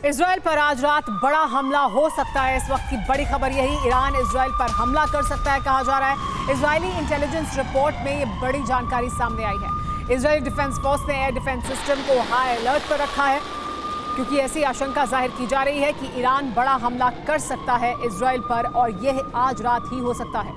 Israel पर आज रात बड़ा हमला हो सकता है। इस वक्त की बड़ी खबर यही, ईरान इजराइल पर हमला कर सकता है कहा जा रहा है। इजरायली इंटेलिजेंस रिपोर्ट में ये बड़ी जानकारी सामने आई है। इजरायली डिफेंस फोर्स ने एयर डिफेंस सिस्टम को हाई अलर्ट पर रखा है क्योंकि ऐसी आशंका जाहिर की जा रही है कि ईरान बड़ा हमला कर सकता है इजराइल पर और यह आज रात ही हो सकता है।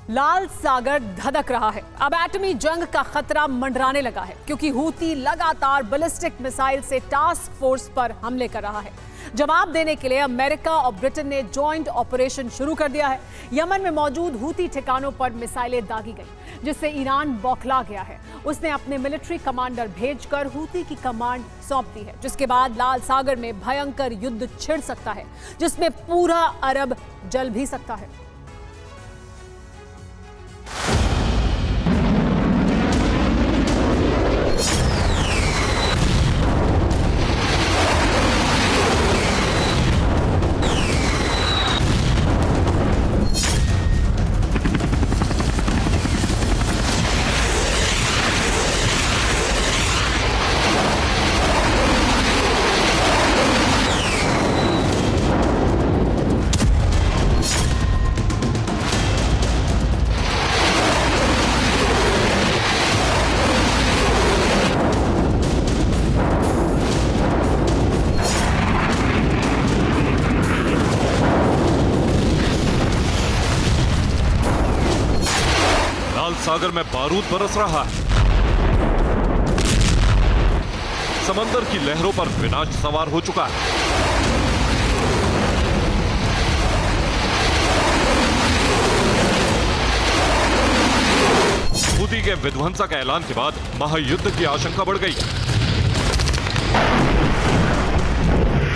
लाल सागर धधक रहा है। अब एटमी जंग का खतरा मंडराने लगा है क्योंकि हूती लगातार बैलिस्टिक मिसाइल से टास्क फोर्स पर हमले कर रहा है। जवाब देने के लिए अमेरिका और ब्रिटेन ने जॉइंट ऑपरेशन शुरू कर दिया है। यमन में मौजूद हूती ठिकानों पर मिसाइलें दागी गई जिससे ईरान बौखला गया है। उसने अपने मिलिट्री कमांडर भेजकर हूती की कमांड सौंप दी है, जिसके बाद लाल सागर में भयंकर युद्ध छिड़ सकता है जिसमें पूरा अरब जल भी सकता है। सागर में बारूद बरस रहा है। समंदर की लहरों पर विनाश सवार हो चुका है। हूती के विध्वंसक ऐलान के बाद महायुद्ध की आशंका बढ़ गई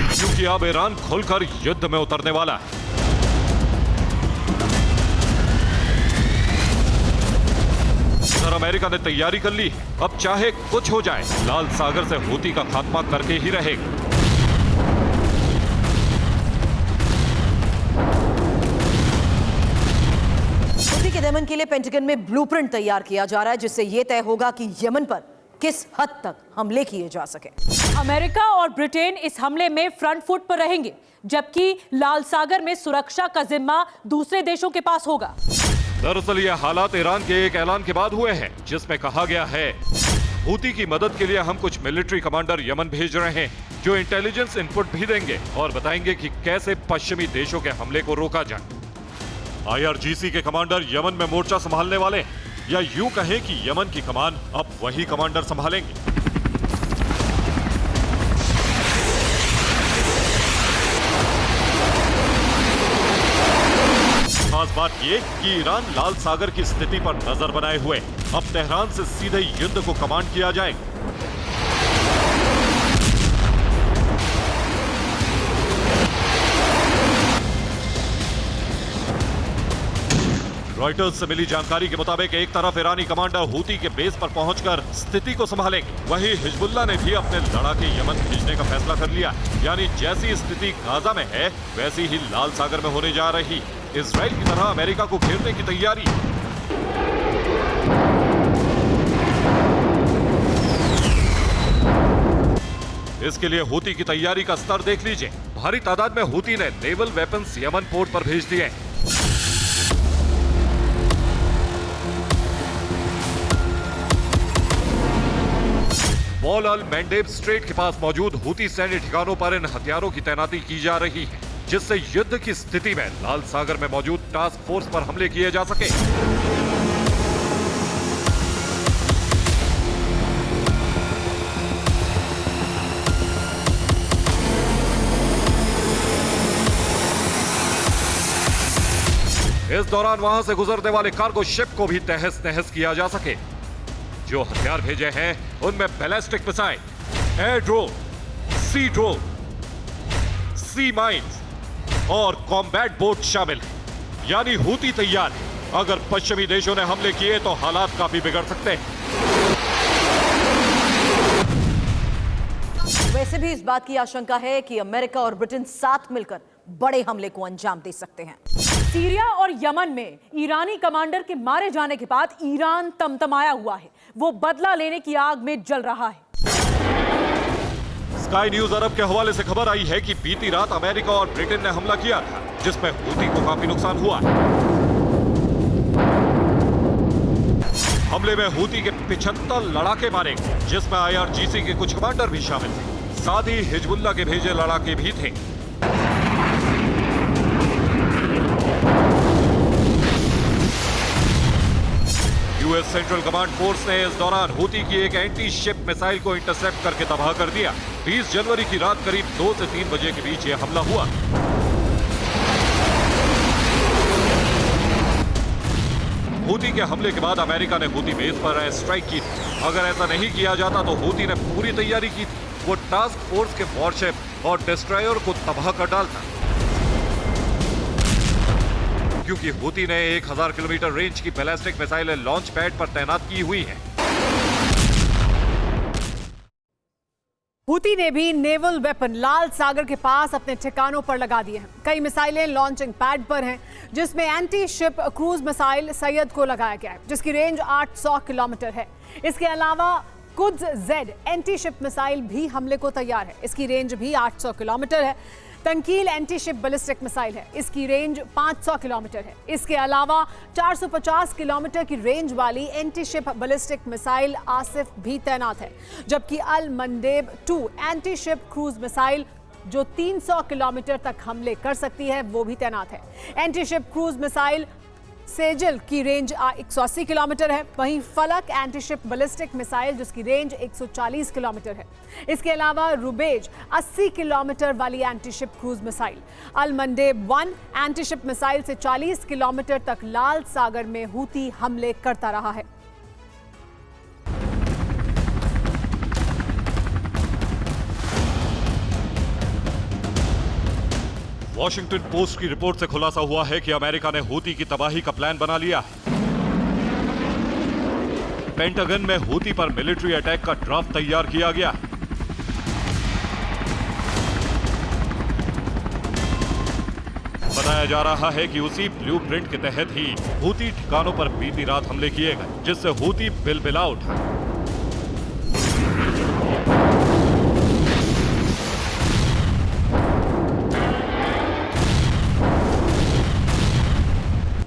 क्योंकि अब ईरान खुलकर युद्ध में उतरने वाला है। अमेरिका ने तैयारी कर ली, अब चाहे कुछ हो जाए लाल सागर से हूती का खात्मा करके ही रहेगा। हूती के दमन के लिए पेंटागन में ब्लूप्रिंट तैयार किया जा रहा है जिससे यह तय होगा कि यमन पर किस हद तक हमले किए जा सके। अमेरिका और ब्रिटेन इस हमले में फ्रंट फुट पर रहेंगे जबकि लाल सागर में सुरक्षा का जिम्मा दूसरे देशों के पास होगा। दरअसल ये हालात ईरान के एक ऐलान के बाद हुए हैं जिसमें कहा गया है हूती की मदद के लिए हम कुछ मिलिट्री कमांडर यमन भेज रहे हैं जो इंटेलिजेंस इनपुट भी देंगे और बताएंगे कि कैसे पश्चिमी देशों के हमले को रोका जाए। IRGC के कमांडर यमन में मोर्चा संभालने वाले या यूं कहें कि यमन की कमान अब वही कमांडर संभालेंगे। खास बात ये कि ईरान लाल सागर की स्थिति पर नजर बनाए हुए अब तेहरान से सीधे युद्ध को कमांड किया जाएगा। रॉयटर्स से मिली जानकारी के मुताबिक एक तरफ ईरानी कमांडर हूती के बेस पर पहुंचकर स्थिति को संभालेंगे, वहीं हिजबुल्लाह ने भी अपने लड़ाके यमन भेजने का फैसला कर लिया। यानी जैसी स्थिति गाजा में है वैसी ही लाल सागर में होने जा रही। इजराइल की तरह अमेरिका को घेरने की तैयारी। इसके लिए हूती की तैयारी का स्तर देख लीजिए। भारी तादाद में हूती ने नेवल वेपन्स यमन पोर्ट पर भेज दिए। बॉल अल मैंडेब स्ट्रेट के पास मौजूद हूती सैन्य ठिकानों पर इन हथियारों की तैनाती की जा रही है जिससे युद्ध की स्थिति में लाल सागर में मौजूद टास्क फोर्स पर हमले किए जा सके। इस दौरान वहां से गुजरने वाले कार्गो शिप को भी तहस नहस किया जा सके। जो हथियार भेजे हैं उनमें बैलिस्टिक मिसाइल, एयर ड्रोन, सी ड्रोन, सी माइन्स और कॉम्बैट बोट शामिल है। यानी हूती तैयार है। अगर पश्चिमी देशों ने हमले किए तो हालात काफी बिगड़ सकते हैं। वैसे भी इस बात की आशंका है कि अमेरिका और ब्रिटेन साथ मिलकर बड़े हमले को अंजाम दे सकते हैं। सीरिया और यमन में ईरानी कमांडर के मारे जाने के बाद ईरान तमतमाया हुआ है। वो बदला लेने की आग में जल रहा है। स्काई न्यूज अरब के हवाले से खबर आई है कि बीती रात अमेरिका और ब्रिटेन ने हमला किया था, जिसमें हूती को काफी नुकसान हुआ। हमले में हूती के 75 लड़ाके मारे गए, जिसमें IRGC के कुछ कमांडर भी शामिल थे। साथ ही हिजबुल्लाह के भेजे लड़ाके भी थे। यूएस सेंट्रल कमांड फोर्स ने इस दौरान हूती की एक एंटी शिप मिसाइल को इंटरसेप्ट करके तबाह कर दिया। 20 जनवरी की रात करीब 2 से 3 बजे के बीच यह हमला हुआ। हूती के हमले के बाद अमेरिका ने हूती बेस पर एयर स्ट्राइक की थी। अगर ऐसा नहीं किया जाता तो हूती ने पूरी तैयारी की थी। वो टास्क फोर्स के वॉरशिप और डिस्ट्रॉयर को तबाह कर डालता, क्योंकि हूती ने 1000 किलोमीटर रेंज की बैलिस्टिक मिसाइलें लॉन्च पैड पर तैनात की हुई हैं। हूती ने भी नेवल वेपन लाल सागर के पास अपने ठिकानों पर लगा दिए हैं। कई मिसाइलें लॉन्चिंग पैड पर हैं, जिसमें anti ship cruise missile Syed को लगाया गया है, जिसकी रेंज 800 किलोमीटर है। इसके अलावा Quds Z anti ship missile भी हमले को तैयार है। इसकी रेंज भी 800 किलोमीटर है। तंकील एंटी शिप बैलिस्टिक मिसाइल है, इसकी रेंज 500 किलोमीटर है। इसके अलावा 450 किलोमीटर की रेंज वाली anti ship ballistic missile Asif भी तैनात है, जबकि Al Mandeb 2 anti ship cruise missile जो 300 किलोमीटर तक हमले कर सकती है वो भी तैनात है। Anti ship cruise missile Sejal की रेंज 180 किलोमीटर है। वहीं फलक एंटी शिप बैलिस्टिक मिसाइल जिसकी रेंज 140 किलोमीटर है। इसके अलावा रुबेज 80 किलोमीटर वाली एंटी शिप क्रूज मिसाइल। अल मंडेब 1 एंटी शिप मिसाइल से 40 किलोमीटर तक लाल सागर में हूती हमले करता रहा है। वॉशिंगटन पोस्ट की रिपोर्ट से खुलासा हुआ है कि अमेरिका ने हूती की तबाही का प्लान बना लिया है। पेंटागन में हूती पर मिलिट्री अटैक का ड्राफ्ट तैयार किया गया है। बताया जा रहा है कि उसी ब्लूप्रिंट के तहत ही हूती ठिकानों पर बीती रात हमले किए गए, जिससे हूती बिलबिला उठा।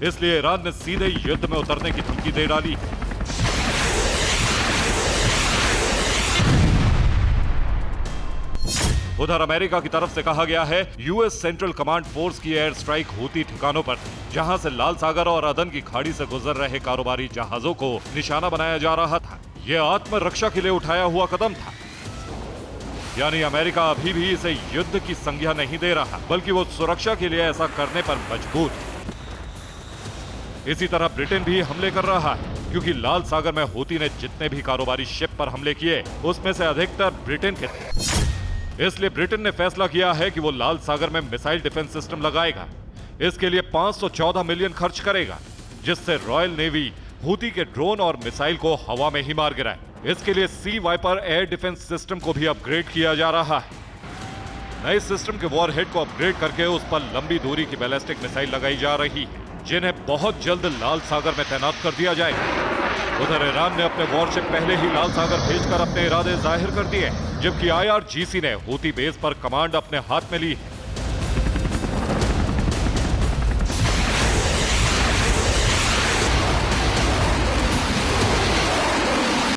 इसलिए ईरान ने सीधे युद्ध में उतरने की धमकी दे डाली। उधर अमेरिका की तरफ से कहा गया है यूएस सेंट्रल कमांड फोर्स की एयर स्ट्राइक हूती ठिकानों पर, जहां से लाल सागर और अदन की खाड़ी से गुजर रहे कारोबारी जहाजों को निशाना बनाया जा रहा था। यह आत्मरक्षा के लिए उठाया हुआ कदम था। यानी अमेरिका अभी भी इसे युद्ध की संज्ञा नहीं दे रहा, बल्कि वो सुरक्षा के लिए ऐसा करने पर मजबूर है। इसी तरह ब्रिटेन भी हमले कर रहा है, क्योंकि लाल सागर में हूती ने जितने भी कारोबारी शिप पर हमले किए उसमें से अधिकतर ब्रिटेन के थे। इसलिए ब्रिटेन ने फैसला किया है कि वो लाल सागर में मिसाइल डिफेंस सिस्टम लगाएगा। इसके लिए 514 मिलियन खर्च करेगा, जिससे रॉयल नेवी हूती के ड्रोन और मिसाइल को हवा में ही मार गिराए। इसके लिए सी वाइपर एयर डिफेंस सिस्टम को भी अपग्रेड किया जा रहा है। नए सिस्टम के वॉरहेड को अपग्रेड करके उस पर लंबी दूरी की बैलिस्टिक मिसाइल लगाई जा रही है, जिन्हें बहुत जल्द लाल सागर में तैनात कर दिया जाएगा। उधर ईरान ने अपने वॉरशिप पहले ही लाल सागर भेजकर अपने इरादे जाहिर कर दिए, जबकि IRGC ने हूती बेस पर कमांड अपने हाथ में ली है।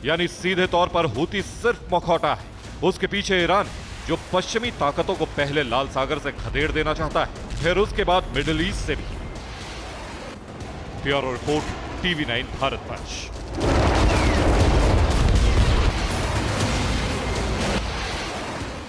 यानी सीधे तौर पर हूती सिर्फ मुखौटा है, उसके पीछे ईरान, जो पश्चिमी ताकतों को पहले लाल सागर से खदेड़ देना चाहता है, फिर उसके बाद मिडिल ईस्ट से भी। ब्यूरो रिपोर्ट, TV9 भारत वर्ष।